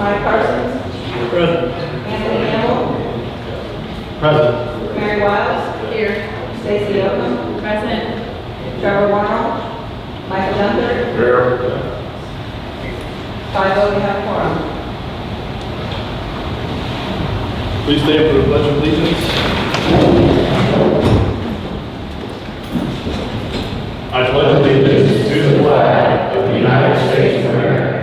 Mike Parsons. Present. Anthony Campbell. Present. Mary Wiles. Here. Stacy Oakham. Present. Trevor Warnol. Michael Gunther. Here. 5-0, we have quorum. Please stand for the Pledge of Allegiance. I pledge allegiance to the flag of the United States of America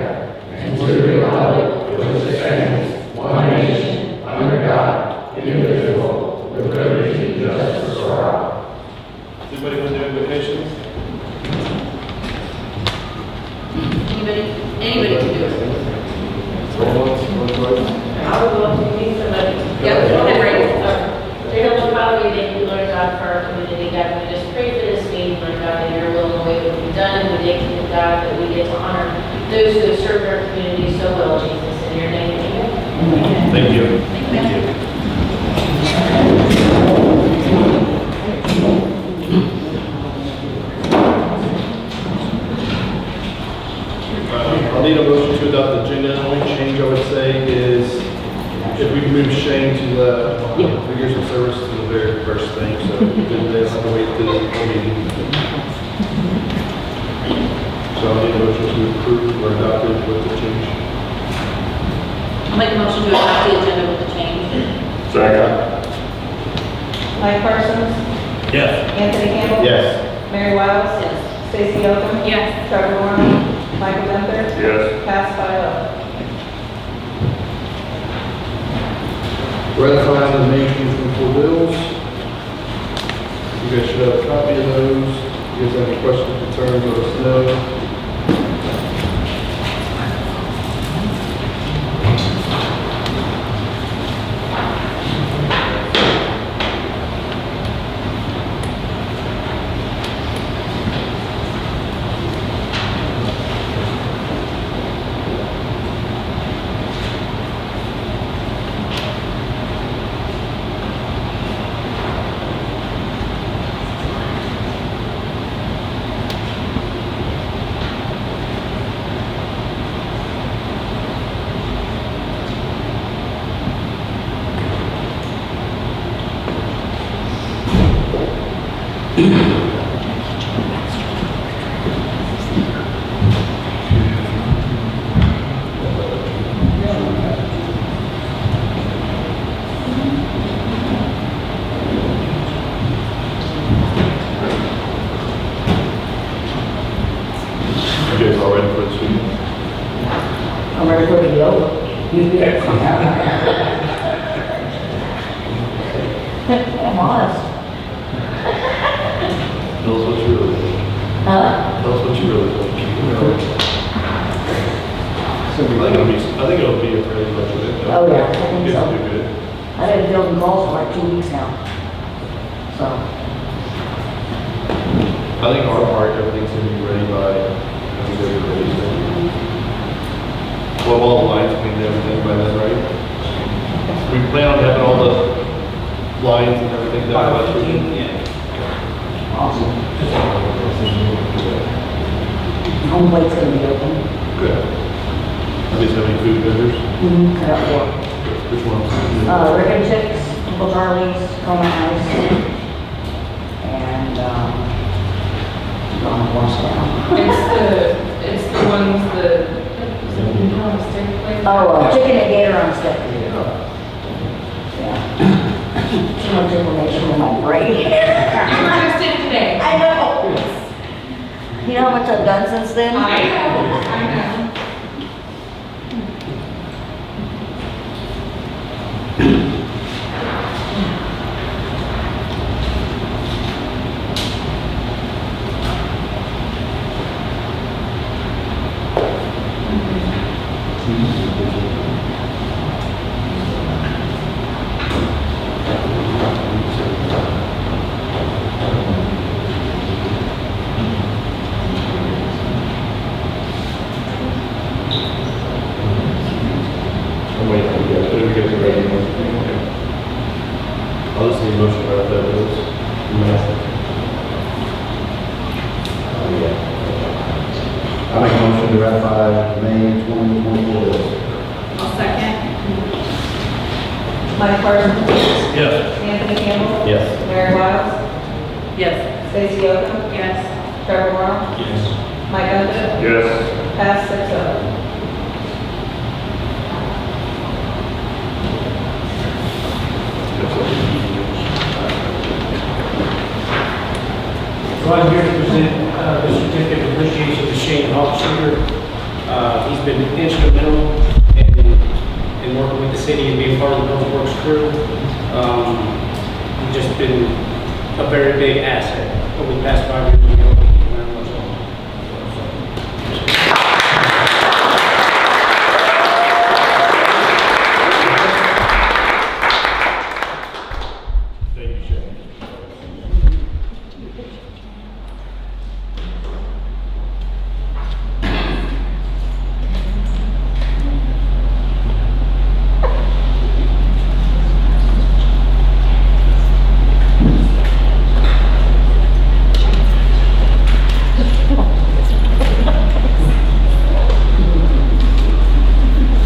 and to the republic for which it stands, one nation, under God, indivisible, with liberty and justice for all. Does anybody want to do invocations? Anybody can do it. I would love to meet somebody. Yep, go ahead, Ray. Dear Heavenly Father, we thank you, Lord God, for our community. God, we just pray for this meeting, Lord God, that your will and way would be done. And we thank you, God, that we get to honor those who have served our community so well, Jesus. In your name, amen. Thank you. Thank you. I'll need a motion to adopt the agenda. The only change I would say is if we move Shane to the years of service to the very first thing, so then they don't have to wait till the meeting. So I'll need a motion to approve or adopt it with the change. I'll make a motion to adopt the agenda with the change. Second. Mike Parsons. Yes. Anthony Campbell. Yes. Mary Wiles. Yes. Stacy Oakham. Yes. Trevor Warnol. Michael Gunther. Yes. Passed 5-0. Ratifying the May 2024 bills. You guys should have a copy of those. If you guys have any questions, concerns, let us know. You guys all ready for this meeting? I'm ready for the yoga. I'm honest. Tell us what you really think. Tell us what you really think. I think it'll be a fairly much of it. Oh, yeah, I think so. It'll be good. I've been building calls for like 2 weeks now. So, I think our part, everything's gonna be ready by, we'll have all the lines cleaned and everything by then, right? We plan on having all the lines and everything done by the awesome. Home plate's gonna be open. Good. At least have any food vendors? Cut out for Which ones? Rick and Chicks, Uncle Charlie's, Coma House, and, Wash Down. It's the ones that, Oh, chicken and gator on stick. Yeah. Too much information in my brain. interested today. I know. You know how much I've done since then? I know. I'll just need a motion about that, those. I make a motion to ratify May 2024 bills. I'll Mike Parsons. Yes. Anthony Campbell. Yes. Mary Wiles. Yes. Stacy Oakham. Yes. Trevor Warnol. Yes. Mike Gunther. Yes. Pass 6-0. So I'm here to present the certificate of appreciation to Shane Hawkshaker. He's been instrumental in working with the city and being part of the Public Works crew. He's just been a very big asset over the past 5 years. Thank you very much. Thank you, Shane.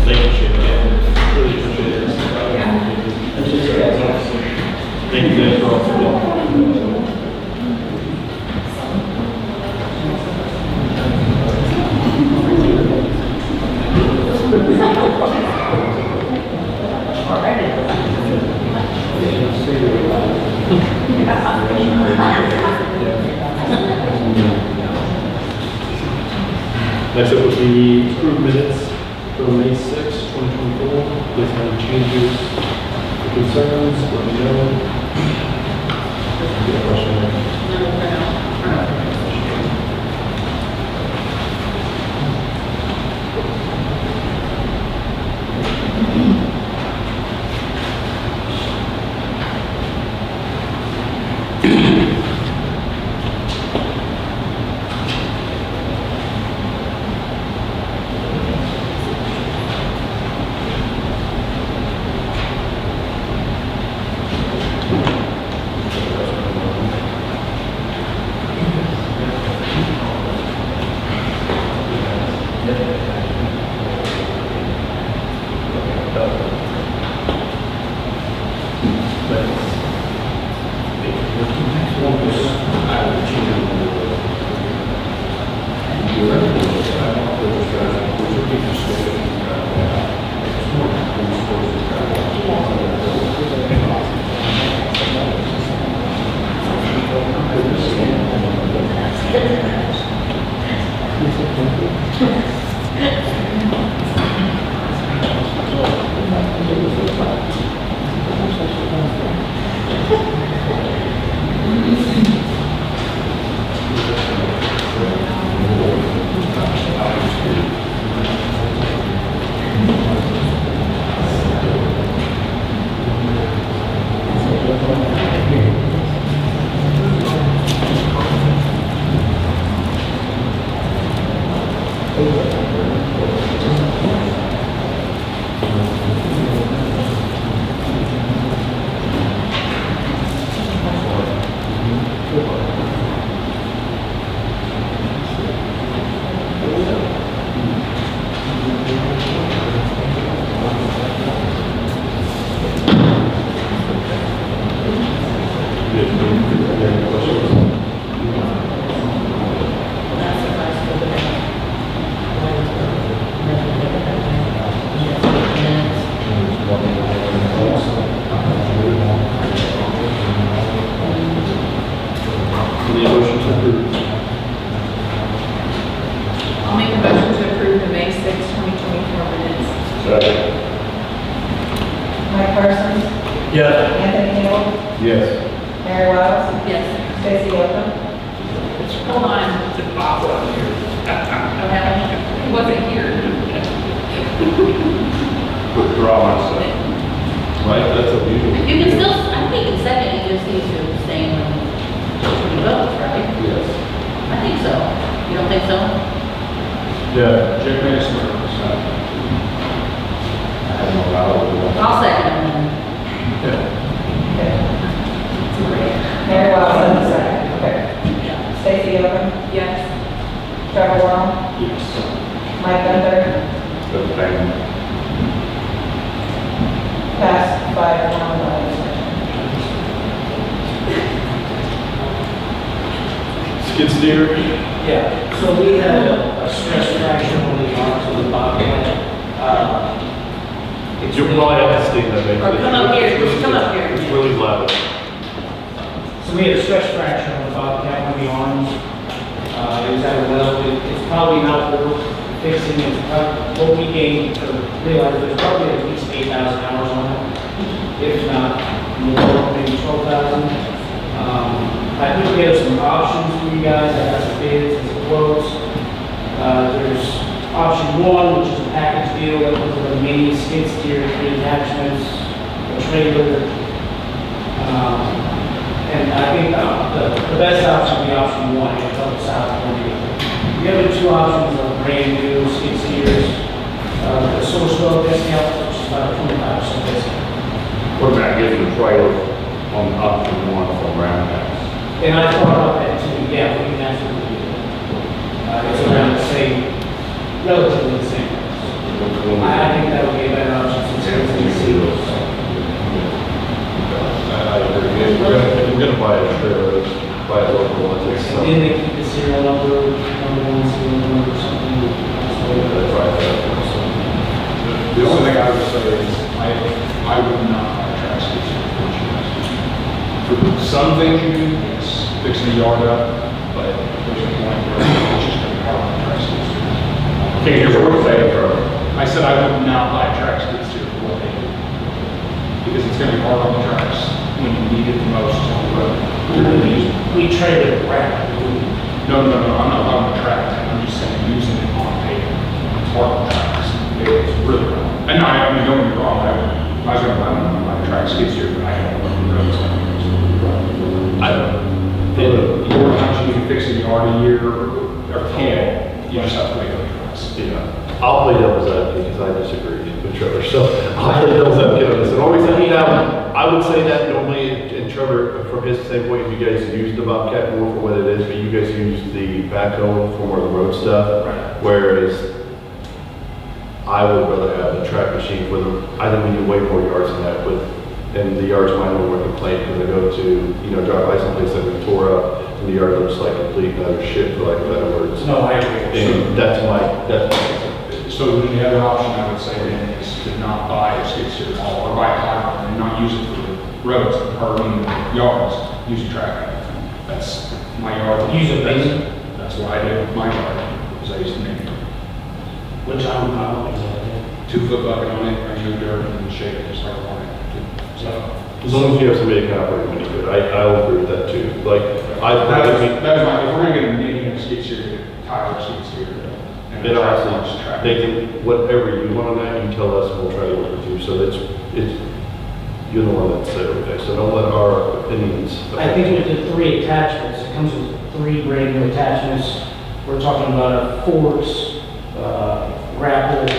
Thank you, Shane. Really appreciate it. Thank you guys for all for doing. Next up would be approved minutes for May 6, 2024. If any changes or concerns, let me know. Any question? I'll make a motion to approve the May 6, 2024 minutes. Mike Parsons. Yes. Anthony Campbell. Yes. Mary Wiles. Yes. Stacy Oakham. Hold on. Okay. He wasn't here. Withdraw myself. Right, that's unusual. You can still, I think in second, you just need to abstain when you vote, right? Yes. I think so. You don't think so? Yeah. Jim Mason. I don't know how to do that. I'll second it. Mary Wiles on the second. Okay. Stacy Oakham. Yes. Trevor Warnol. Yes. Mike Gunther. Good thing. Passed 5-1 by abstention. Skid steer? Yeah, so we had a stress fracture on the arms of the bobcat. You'll probably have to state that, maybe. Or come up here, just come up here. It's really loud. So we had a stress fracture on the bobcat on the arms. It was at a well. It's probably not worth fixing. It's probably what we gained to realize there's probably at least 8,000 hours on it, if not more, maybe 12,000. I think we have some options for you guys. I have some bids and some quotes. There's option one, which is a package deal that comes with a mini skid steer, 3 attachments, a trailer. And I think the best option would be option one, it's on the south corner. The other 2 options are brand new skid steers, the source well discount, which is about a 25% discount. What about getting the trailer on option 1 from Roundtree? And I thought about that too, yeah, we can absolutely do that. It's around the same, relatively the same price. I think that would be a better option since it's in the city. I agree. We're gonna buy a trailer, buy a local one. And then they keep the serial number, number 1 serial number or something. That's right. The only thing I would say is, I would not buy a track skid steer. For some things you do, it's fixing the yard up, but there's a point where it's just going to be hard on a track skid steer. Can't hear what you're saying, bro. I said I would not buy a track skid steer for what they do. Because it's going to be hard on the tracks when you need it the most on the road. We traded it around. No, I'm not talking about track, I'm just saying using it on paper. It's hard on tracks. It's really hard. And no, I mean, don't get me wrong, I was going to buy a track skid steer, but I don't know the roads. I don't. Your times you can fix a yard a year or can, you just have to wait on the tracks. Yeah. I'll play devil's advocate because I disagree with Trevor. So I'll play devil's advocate on this. And always, I would say that normally, and Trevor, from his standpoint, you guys use the bobcat more for what it is, but you guys use the backhoe for more of the road stuff. Right. Whereas I would rather have the track machine for them. I think we do way more yards than that with, and the yards might not work complaint when I go to, drive by someplace that we tore up and the yard looks like complete utter shit, for lack of better words. No, I agree. And that's my. So then the other option I would say then is to not buy a skid steer at all, or buy a tire and not use it for the roads, or yards, use a tractor. That's my yard. Use a basin? That's what I did with my yard, because I used to make Which I would probably do. 2-foot bucket on it, bring the dirt and shake it, just like on it. So, As long as you have somebody to kind of operate when you do it, I'll agree with that too. Like, that was my, if we're gonna get a mini skid steer, tire skid steer. And And a honestly, tractor. they can, whatever you want on that, you tell us and we'll try to work with you. So it's, you're the one that said, okay, so don't let our opinions. I think with the 3 attachments, it comes with 3 brand new attachments. We're talking about a forks, grapple,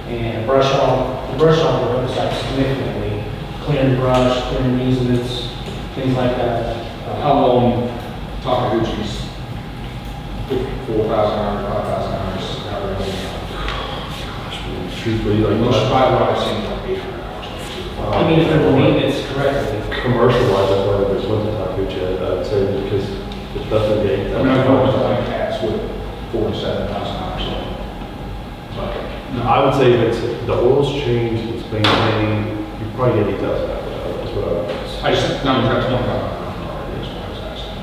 and brush off. The brush off will help us out significantly. Clearing brush, clearing easements, things like that. How long, Takahushi's, 4,000 hours, 5,000 hours, however many. Truthfully, like, Most by what I've seen, like 800 hours. I mean, if they're maintenance correctly. commercial wise, that's why there's one to talk to you, I'd say, because it's nothing to I mean, I've always done cats with 47,000 hours on it. But, no, I would say if it's, the oil's changed, it's maintained, you probably get 8,000 hours. That's what I would guess. I just, no, you've got 25,000 hours, that's what I was asking.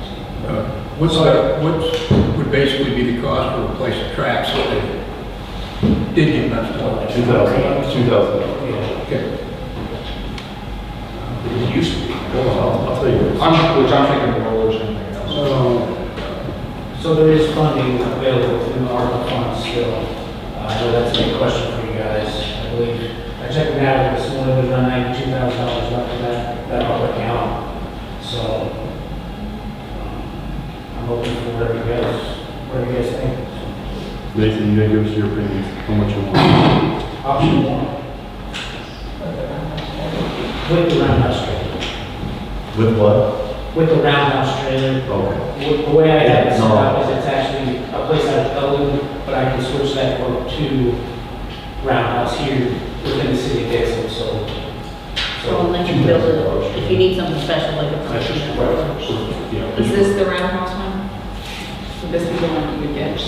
What would basically be the cost to replace the tracks if they did get messed up? $2,000. Okay. It used to be. I'll tell you. Which I'm thinking of rollers and everything else. So there is funding available through ARPA funds still. I know that's a big question for you guys. I believe, I checked it out this morning, it was around $92,000 left in that ARPA account. So I'm hoping for whatever you guys think. Nathan, you gotta give us your opinion, how much you want. Option 1. With the roundhouse trailer. With what? With the roundhouse trailer. Okay. The way I have it set No. up is it's actually a place out of Aldermen, but I can switch that work to roundhouse here within the city of Dixon, so can build it, if you need something special, like a That's just function. what, Is this the roundhouse one? Would this be the one you would get?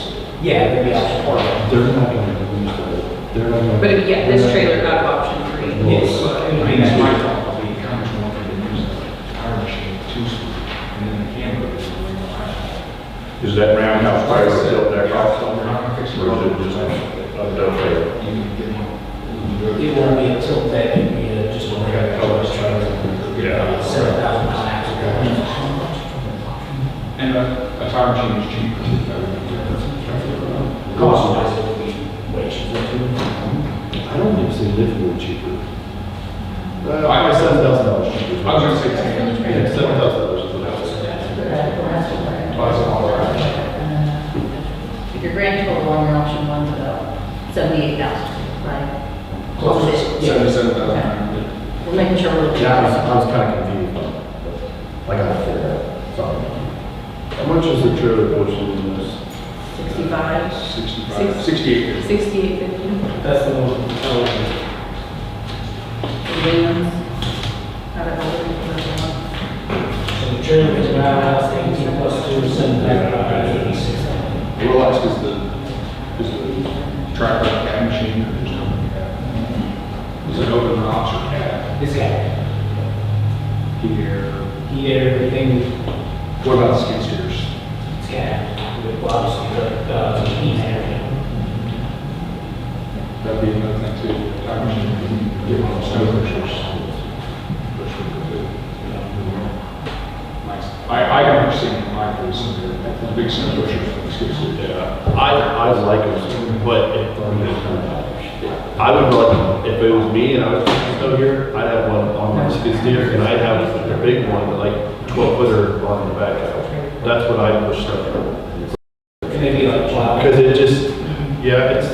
Yeah, maybe I'll support it. They're not gonna use that. They're not gonna. But if you get this trailer out of option 3. Yes. I mean, that's my thought, I'll be how much more can you use a tire machine, 2-speed, and then the camera is a real high. Is that roundhouse tire built that cost on We're there? not gonna fix it. Or is it just a dump trailer? You can get one. It won't be until that, it'll be just a regular trailer. Yeah. 7,000 mile axle. And a tire machine is cheap. Cost wise, it'll be way cheaper too. I don't think significantly cheaper. I was $7,000 cheaper. I was gonna say 10. Yeah, $7,000 is what I was saying. Oh, that's a lot, right? Your grand total on your option one's about 78,000, right? Close to, yeah. 77,000. We're making sure we're. Yeah, I was kind of confused, but I got it figured out. Sorry. How much is the trailer portion in this? 65. 65, 68. 6850. That's the most intelligent. Williams. How about the So the trailer is roundhouse, 18 plus 2, 7,500, 86. Well, that's because the tractor cab machine, or there's no cab. Is it open ops or cab? This guy, Here. he did everything, What about skid steers? this guy, with obviously the heat and everything. That'd be another thing too. Tire machine, get one of those snow pushers. Nice. I can understand my case, the big snow pushers, skid steers. Yeah, I like them, but I would like, if it was me and I was still here, I'd have one on my skid steer and I'd have the big one, like 12-footer on the back. That's what I push stuff for. And maybe like plow. Because it just, yeah, it's,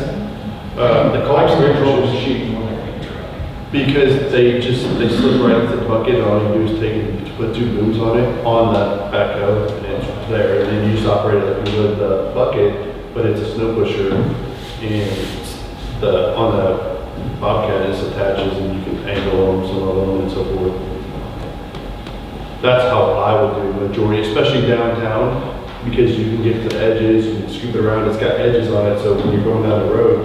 the cost Control is the sheet when they clean the truck. because they slip right into the bucket, and all you do is take it, put 2 booms on it, on the backhoe, and it's there, and then you just operate it like you would the bucket, but it's a snow pusher, and on the bobcat, it attaches, and you can angle them, some of them, and so forth. That's how I would do the majority, especially downtown, because you can get to the edges, you can scoop it around, it's got edges on it, so when you're going down the road,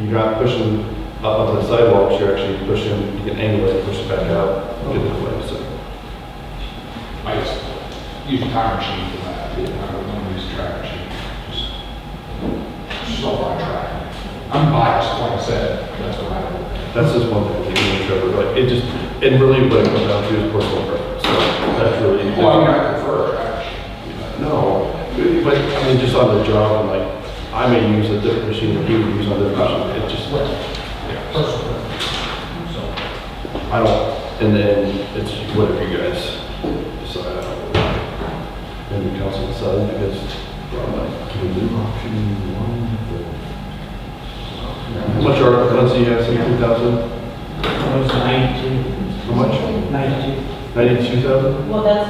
you're not pushing up on the sidewalks, you're actually pushing, you can angle it, push it back out, get it away, so. I just use a tire machine for that. I don't use a track machine. Just all on track. I'm biased, like I said, that's what I do. That's just one thing, you know, Trevor, like, it just, and really what it comes down to is personal preference, so that's really. Well, I prefer a track machine. No, but, I mean, just on the job, and like, I may use a different machine than he would use on a different machine, it just, Personal. So, I don't, and then it's whatever you guys decide, I don't know. And the council decides, because, like, can we do option 1? How much are, let's see, you have 17,000? it was 92. How much? 92. 92,000? Well, that's,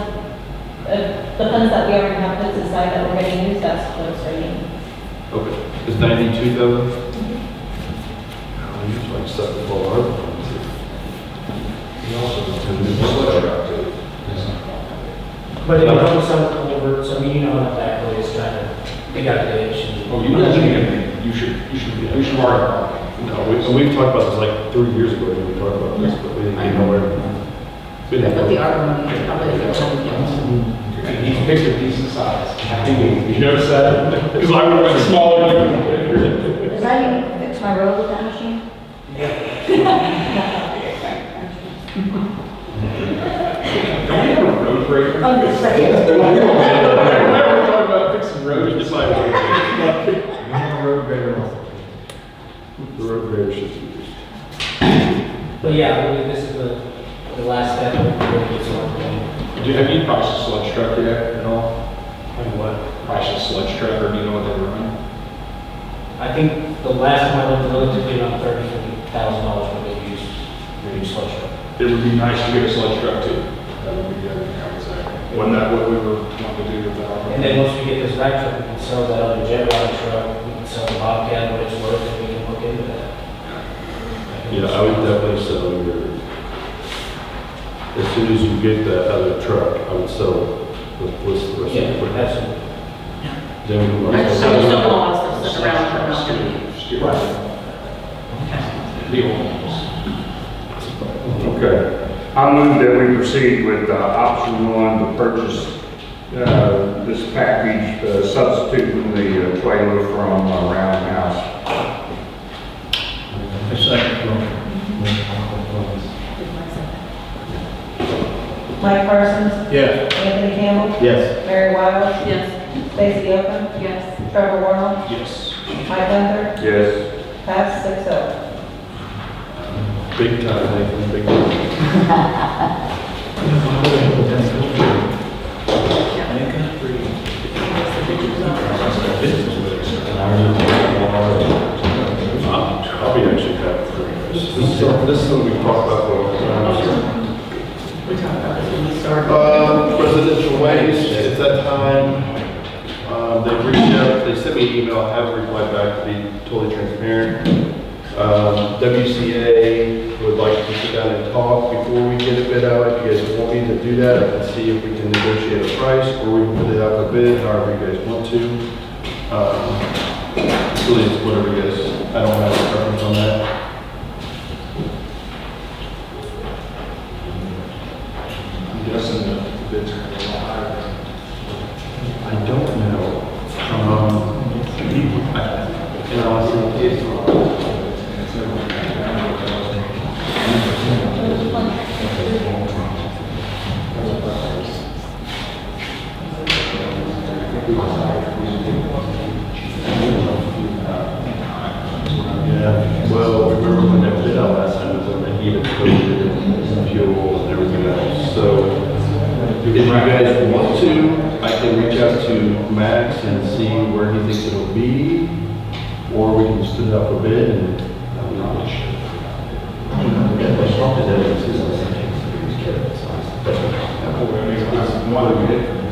the funds that we already have put aside that we're going to use, that's what it's rating. Okay, it's 92,000? I use like 7 full hard funds. You also do the sled truck too. That's not a problem. But it comes some culverts, I mean, you know how that road is trying to dig out the ditch. And- Oh, you guys need, we should worry No, we've talked about this like 3 years ago when we talked about this, but we didn't get nowhere. We didn't But the know. ARPA money is probably the one. And he's picked a decent size. I think you noticed that? Because I would have been smaller. Does that even fix my road with that machine? Don't we have a road grader? I'm just saying. We're talking about fixing roads. It's like, We have a road grader. the road grader should be used. But yeah, I mean, this is the last step of really get started. Have you priced a sludge truck yet at all? What? Priced a sludge truck, or do you know what they were running? I think the last time I looked, relatively around $30,000, $40,000 what they used for each sludge truck. It would be nice to get a sludge truck too. That would be good, I would say. Wasn't that what we were wanting to do with that? And then once we get this vac truck, we can sell that other jet rod truck, we can sell the bobcat, what it's worth, and we can look into that. Yeah, I would definitely sell your as soon as you get that other truck, I would sell the rest of the Yeah, equipment. absolutely. Then we can- I just don't want a lot of stuff sitting around for nothing. Okay. I move that we proceed with option one, to purchase this package, substituting the trailer from Roundhouse. Mike Parsons, Yes. Anthony Campbell, Yes. Mary Wiles, Yes. Stacy Oakham, Yes. Trevor Warnol, Yes. Mike Gunther, Yes. pass 6-0. Big time, Nathan, big time. I'll be actually happy for this. This is something we talked about for a long time. We talked about this when we started. Residential waste, at that time, they reached out, they sent me an email, I haven't replied back to be totally transparent. WCA would like to sit down and talk before we get a bid out. If you guys want me to do that, I can see if we can negotiate a price, or we can put it out for bid, however you guys want to. Really, it's whatever you guys, I don't have a preference on that. I'm guessing the bids are going to be a lot higher. I don't know. And honestly, it's yeah, well, remember when they did that last time, it was when he had COVID and fuel and everything else. So if you guys want to, I can reach out to Max and see where he thinks it'll be, or we can just put it out for bid and.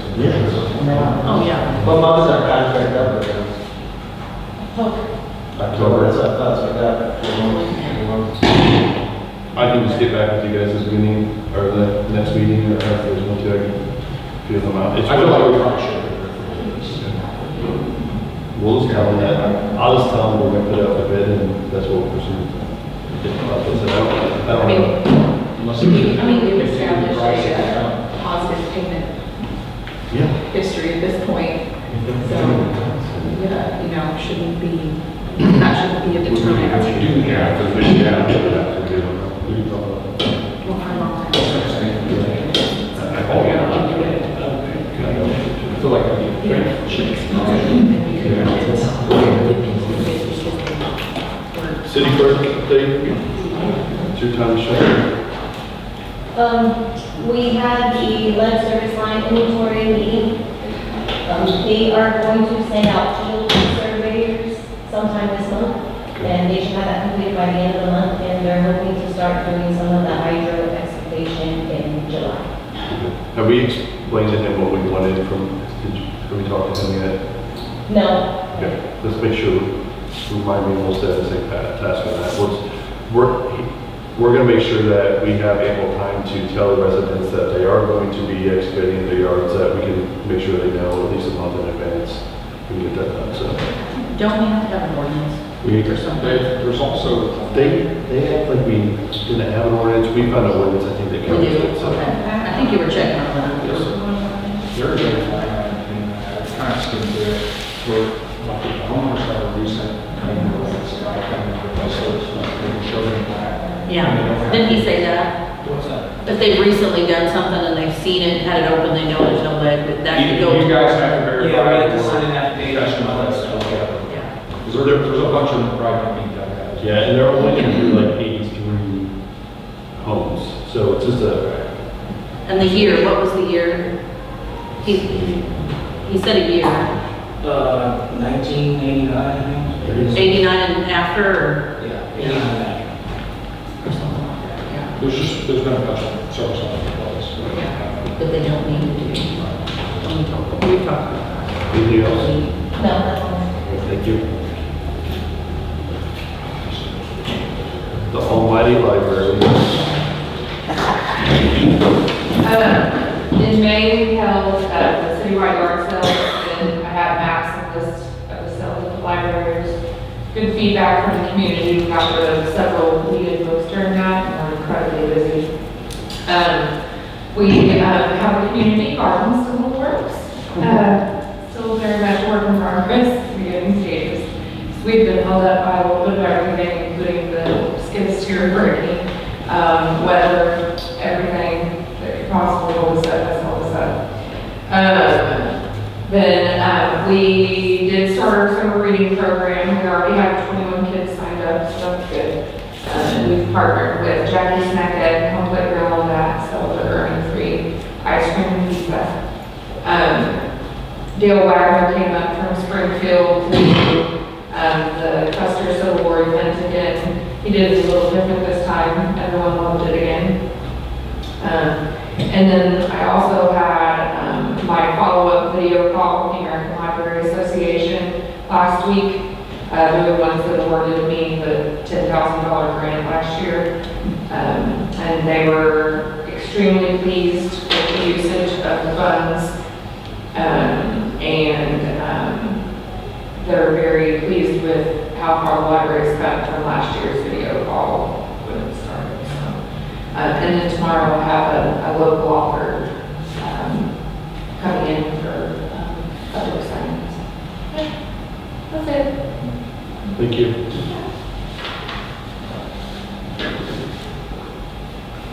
Oh, yeah. What month is our contract up with them? October. That's what I thought, so that. I can just get back with you guys this meeting, or the next meeting, or if there's one to, I can feel them out. It's I feel like we probably should. We'll just tell them that, I'll just tell them we're gonna put it out for bid, and that's what we'll pursue. I don't know. Unless I mean, we've established a positive payment Yeah. history at this point, so, yeah, you know, shouldn't be, that shouldn't be a we have to deterrent. do that. Because we should have to put it out for bid on that. We can talk about that. Well, for a long time. I feel like I need to City clerk, update? It's your time to shine. We had the lead service line inventory meeting. They are going to send out field surveyors sometime this month, and they should have that completed by the end of the month, and they're hoping to start doing some of the hydro excavation in July. Have we explained to him what we wanted from, have we talked to him yet? No, Okay, let's make sure, remind me, we'll set a task on that. We're gonna make sure that we have ample time to tell the residents that they are going to be excavating their yards, that we can make sure they know at least a month in advance. We can get that done, so. Don't we have to have an ordinance We, or something? There's also, they act like we didn't have an ordinance, we found an ordinance, I think that We covers do, it, so. okay. I think you were checking on that. there is a flag item in that, kind of skimmed through it, for like the homeowners have a recent, kind of, like, kind of, show them that. Yeah, didn't he say that? What's that? If they've recently done something and they've seen it, had it open, they know there's no lead, but that could go. You guys have to verify. Yeah, we have to sign an affidavit. Discussion on that stuff. Yeah. Because there's a bunch of them probably don't need that. Yeah, and they're only gonna do like 83 homes, so it's just a, And the year, what was the year? He said a year, 1989, I think. 89 and after, Yeah, 89. or something like that, yeah. There's been a bunch of service lines in place. But they don't need to do. We've talked about that. anything else? no, that's all. Thank you. The almighty library. In May, we held the citywide yard sale, and I have maps and list of the sales at the libraries. Good feedback from the community. We got rid of several needed books during that, and we're incredibly busy. We have a community garden still in the works. Still very much work in progress, beginning stages. So we've been held up by a little bit of everything, including the skid steer hurricane, weather, everything that could possibly hold us up, has held us up. Then we did start our summer reading program. We already have 21 kids signed up, so that's good. And we've partnered with Jackie Snackhead, Home Plate Grill on that, so they're earning free ice cream and pizza. Dale Wagner came up from Springfield to do the Custer Civil War event again. He did it a little different this time. Everyone loved it again. And then I also had my follow-up video call with the American Library Association last week. They're the ones that awarded me the $10,000 grant last year. And they were extremely pleased with the usage of the funds. They're very pleased with how far the library's cut from last year's video call when it started. So, and then tomorrow I'll have a local author coming in for public signings. Okay, that's it. Thank you.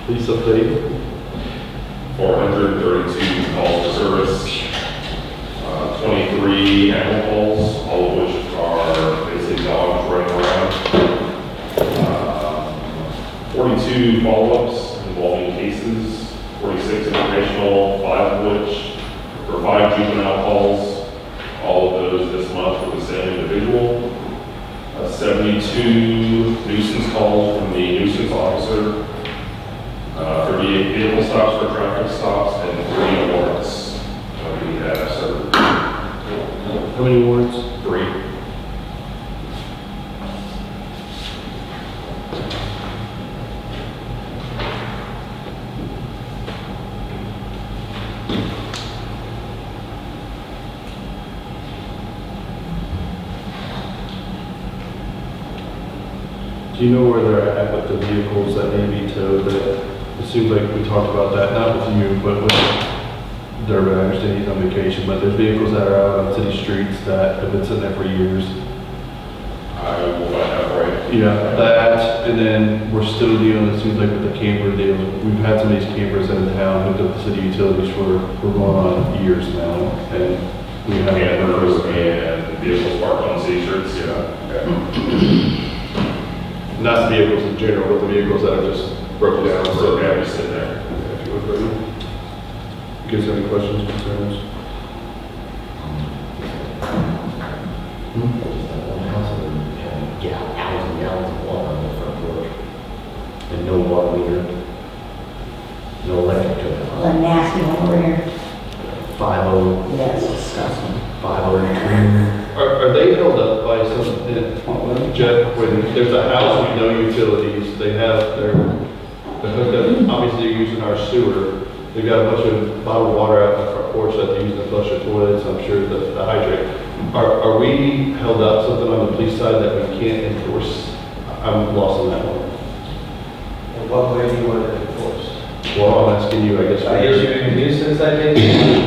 Lisa, please. 432 calls for service, 23 animal calls, all of which are basically dogs running around. 42 follow-ups involving cases, 46 informational, 5 of which for 5 juvenile calls, all of those this month for the same individual. 72 nuisance calls from the nuisance officer, 38 vehicle stops for traffic stops, and 3 warrants. We have served. How many warrants? 3. Do you know where they're at with the vehicles that may be towed? It seems like we talked about that, not with you, but with Durbin. I understand he's on vacation, but there's vehicles that are out on city streets that have been sitting there for years. I will find out for you. Yeah, that, and then we're still dealing, it seems like with the camper deal. We've had some of these campers in town hooked up to city utilities for, we're going on years now, and we have. Campers and vehicles parked on city streets. Yeah. Not the vehicles in general, but the vehicles that are just broken down. So they have to sit there. If you would, please. You guys have any questions, concerns? Get 1,000 gallons of water on the front porch. And no water meter. No electric to it. The nasty one over here. 50. Yeah, it's disgusting. 502. Are they held up by some, Jeff, when there's a house with no utilities, they have, they're hooked up, obviously they're using our sewer. They've got a bunch of bottled water out in the front porch that they use to flush their toilets, I'm sure the hydrant. Are we held up something on the police side that we can't enforce? I'm lost on that one. In what way do you want it enforced? Well, I'm asking you, I guess. By issuing a nuisance, I think, you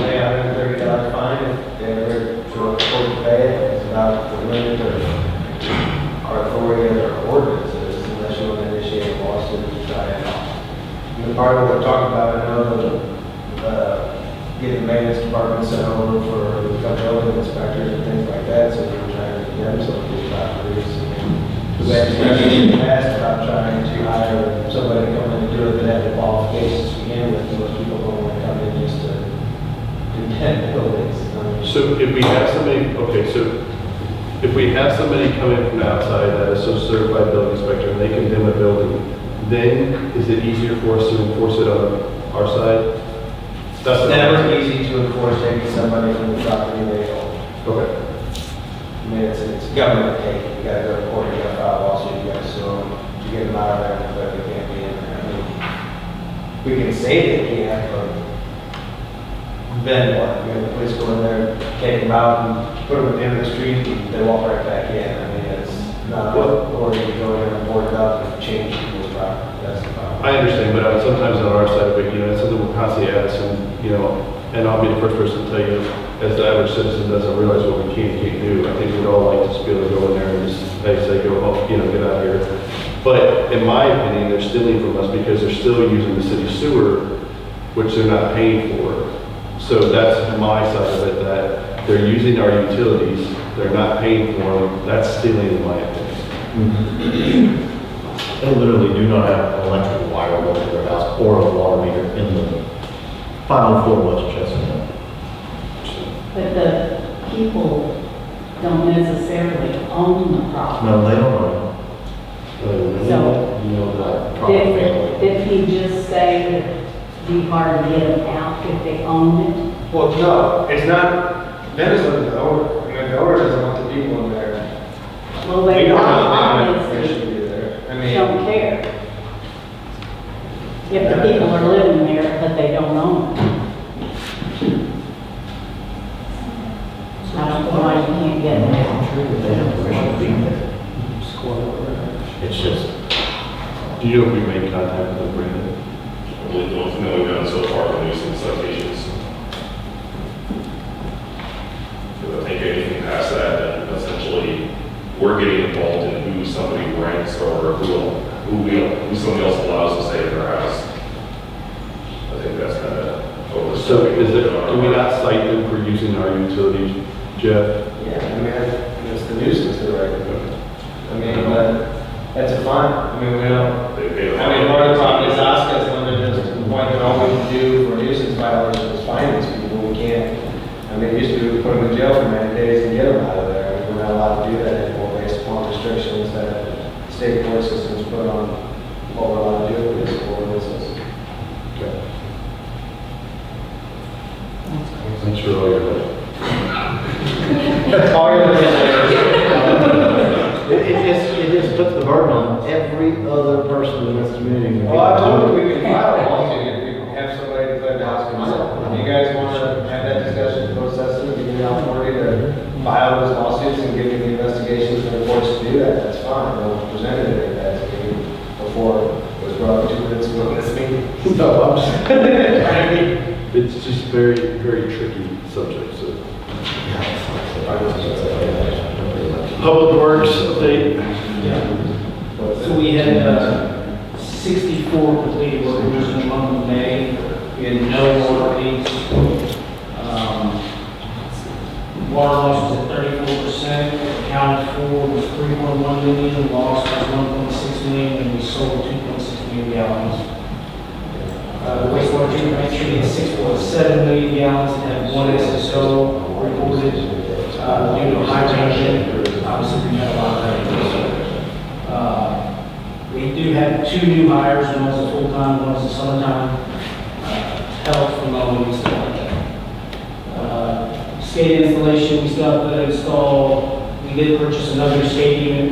pay $130 fine if they ever report to pay it. It's about the limit of our authority under our ordinances, unless you want to initiate a lawsuit to try it out. And the part of what we're talking about, I know getting maintenance department sent over for the building inspectors and things like that, so we're trying to get them some of these properties. We had discussions in the past about trying to hire somebody to come in and do it that had the qualifications to begin with. Most people don't want to come in just to do buildings. So if we have somebody, okay, so if we have somebody come in from outside that is so certified building inspector and they condemn a building, then is it easier for us to enforce it on our side? That's It's never easy to enforce taking somebody from the property they own. Okay. I mean, it's government take. You gotta go to court, you gotta file a lawsuit, you gotta sue them to get them out of there, but they can't be in there. I mean, we can say they can't, but then what? We have the police go in there, take them out and put them at the end of the street and they walk right back in. I mean, it's not what, or you go in and board it up and change people's property. That's the problem. I understand, but sometimes on our side of it, it's something we're constantly asking, and I'll be the first person to tell you, as the average citizen doesn't realize what we can and can't do. I think we'd all like to just be able to go in there and just, hey, say, go home, get out of here. But in my opinion, they're stealing from us because they're still using the city sewer, which they're not paying for. So that's my side of it, that they're using our utilities, they're not paying for them, that's stealing in my opinion. They literally do not have an electrical wire going to their house or a water meter in the final floor of West Chestnut. But the people don't necessarily own the property. No, they don't know. So, That property family. Did he just say that it'd be hard to get them out if they own it? Well, no, it's not, Dennis lives the owner. I mean, the owner doesn't want the people in there. Well, We they don't know if they obviously should be there. I mean. don't care. If the people are living there, but they don't own it. I don't know why you can't get them out. They have permission to be there. It's just, Do you know if we made contact with Brandon? I believe the only thing that we've done so far are nuisance citations. Because I think anything past that, then essentially, we're getting involved in who somebody rents or who somebody else allows to stay at their house. I think that's kind of over. So do we not cite them for using our utilities, Jeff? Yeah, I mean, it's the nuisance they're right. I mean, but that's a fine. I mean, we don't, They pay the I mean, part of the problem is Oscar's limited to the point that all we can do for nuisance violations is fine these people. We can't, I mean, used to put them in jail for 90 days and get them out of there. I mean, we're not allowed to do that anymore based upon restrictions that state court systems put on what we're allowed to do with this ordinances. Thanks for all your help. All your it just puts the burden on every other person in this community. Well, I told you we can file a lawsuit if we have somebody declare the house consent. If you guys want to have that discussion, go assess it, give me the authority to file those lawsuits and give me the investigations and reports to do that, that's fine. We'll present it at that meeting before it was brought up 2 minutes ago in this meeting. So, I'm just, It's just very, very tricky subject, so. Public Works update. So we had 64 completed work orders in the month of May. We had no water leaks. Water loss was at 34%, accounted for was 3.1 million, loss was 1.6 million, and we sold 2.6 million gallons. The wastewater treatment plant treated 6.7 million gallons and had 1 SSO reported due to high rain. Obviously, we had a lot of rain. We do have 2 new hires, one is a full-time, one is a summertime, help from mowing and stuff like that. Skate installation, we still have to install. We did purchase another skate unit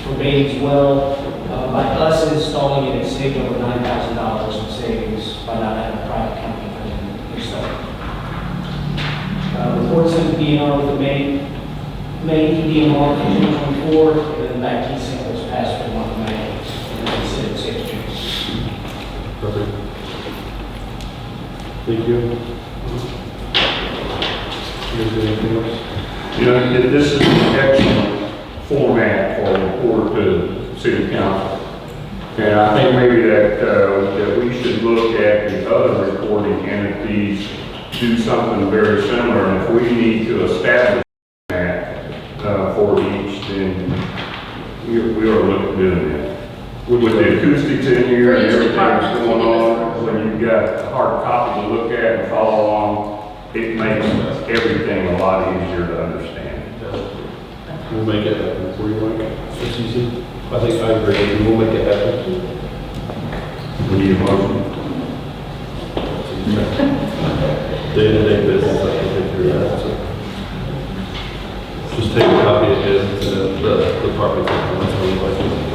for Bates as well. By us installing it, it saved over $9,000 in savings by not having a private company for the install. Report sent to DNR with the main DNR for 2024, and then back to St. was passed for the month of May. And then sent it 6 June. Perfect. Thank you. Is there anything else? This is an excellent format for a report to city council. And I think maybe that we should look at the other reporting entities, do something very similar. And if we need to establish that for each, then we are looking at doing that. With the acoustics in here and everything that's going on, when you've got a hard copy to look at and follow along, it makes everything a lot easier to understand. We'll make it happen for you, Mike. It's easy. I think I agree. We'll make it happen. We need a motion. Day-to-day business, I can take care of that, so. Just take a copy of his and the property. That's how we like it.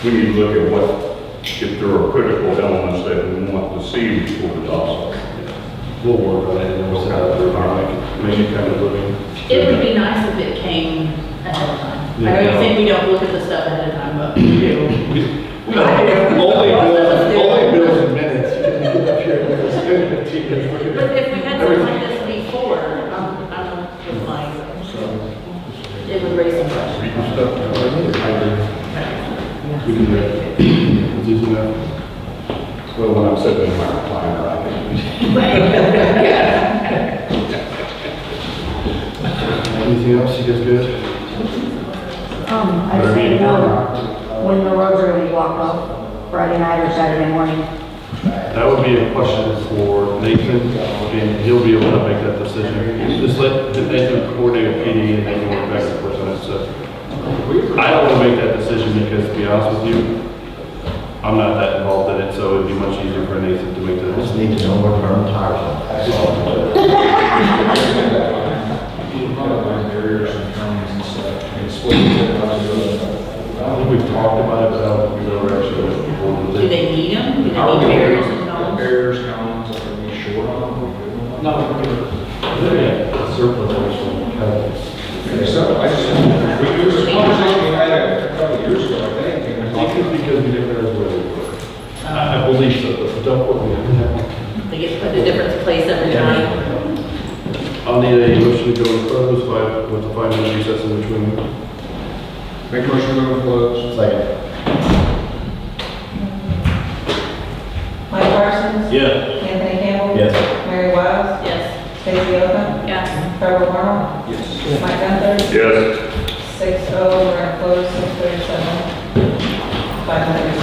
we need to look at if there are critical elements that we want to see before the topsoil. We'll work on it and then we'll set up the make it kind of living. It would be nice if it came ahead of time. I know you think we don't look at the stuff ahead of time, but we do. Only bills and minutes. You didn't get up here with us. But if we had something like this before, I'm with mine. It would raise some questions. We can do that. It's easy enough. Well, when I'm sitting in my recliner, I can. Anything else? You guys good? I just need to know when the roads are gonna be blocked off, Friday night or Saturday morning. That would be a question for Nathan, and he'll be able to make that decision. Just let Nathan coordinate with PD and they can work back and forth on that stuff. I don't want to make that decision because, to be honest with you, I'm not that involved in it, so it'd be much easier for Nathan to make that I just decision. need to know where to burn tires on. That's all. Barriers and cones and stuff, and split it. I think we've talked about it, but I don't think we've ever actually went forward with Do it. they need them? Do they Are need we barriers and cones? barriers, cones, are we short on them? No, Yeah, surplus actually, kind of. I think so, there was a conversation we had a couple of years ago, I think. and I think it's because we didn't realize where they were. I believe so, but don't quote me on that. They get put in a different place every time. I'll need a motion to go in close with the 5 minute recess in between. Make a motion to go to close. Second. Mike Parsons? Yeah. Anthony Campbell? Yes. Mary Wiles? Yes. Stacy Oka? Yes. Trevor Warnol? Yes. Mike Gunther? Yes. 6-0, we're gonna close 6:37. 5 minutes.